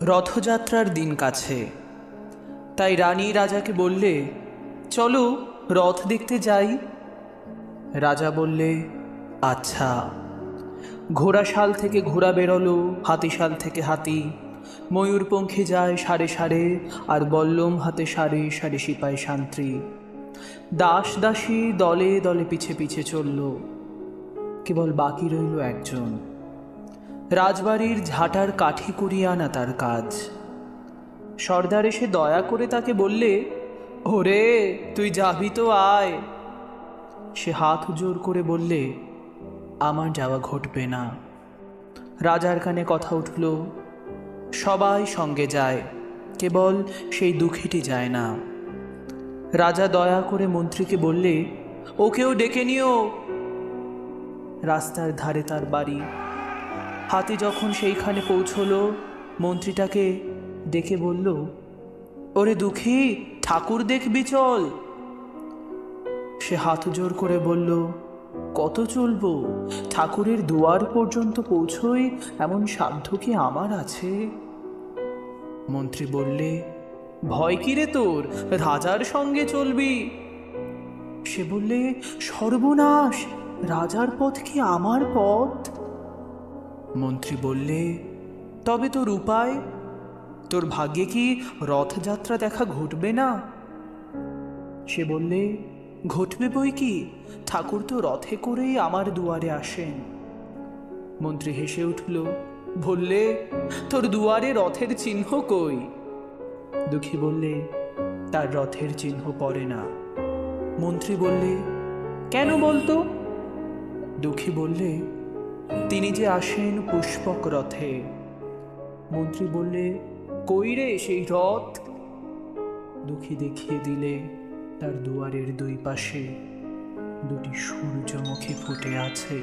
রথযাত্রার দিন কাছে, তাই রানী রাজাকে বললে, চলো রথ দেখতে যাই। রাজা বললে, আচ্ছা। ঘোড়াশাল থেকে ঘোড়া বেরোলো, হাতিশাল থেকে হাতি, ময়ূরপঙ্খী যায় সারে সারে, আর বল্লম হাতে সারে সারে সিপাই শান্ত্রী। দাস দাসী দলে দলে পিছে পিছে চলল। কেবল বাকি রইল একজন। রাজবাড়ির ঝাঁটার কাঠি কুড়িয়ে আনা তার কাজ। সর্দার এসে দয়া করে তাকে বললে, ওরে তুই যাবি তো আয়। সে হাত জোর করে বললে, আমার যাওয়া ঘটবে না। রাজার কানে কথা উঠল, সবাই সঙ্গে যায়, কেবল সেই দুঃখীটি যায় না। রাজা দয়া করে মন্ত্রীকে বললে, ওকেও ডেকে নিও। রাস্তার ধারে তার বাড়ি। হাতি যখন সেইখানে পৌঁছল, মন্ত্রীটাকে ডেকে বলল, ওরে দুঃখী, ঠাকুর দেখবি চল। সে হাত জোর করে বলল, কত চলবো? ঠাকুরের দুয়ার পর্যন্ত পৌঁছই এমন সাধ্য কি আমার আছে? মন্ত্রী বললে, ভয় কি রে তোর? রাজার সঙ্গে চলবি। সে বললে, সর্বনাশ, রাজার পথ কি আমার পথ? মন্ত্রী বললে, তবে তোর উপায়? তোর ভাগ্যে কি রথযাত্রা দেখা ঘটবে না? সে বললে, ঘটবে বই কি, ঠাকুর তো রথে করেই আমার দুয়ারে আসেন। মন্ত্রী হেসে উঠল, বললে, তোর দুয়ারে রথের চিহ্ন কই? দুঃখী বললে, তার রথের চিহ্ন পড়ে না। মন্ত্রী বললে, কেন বলতো? দুঃখী বললে, তিনি যে আসেন পুষ্পক রথে। মন্ত্রী বললে, কই রে সেই রথ? দুঃখী দেখিয়ে দিলে, তার দুয়ারের দুই পাশে দুটি সূর্যমুখী ফুটে আছে।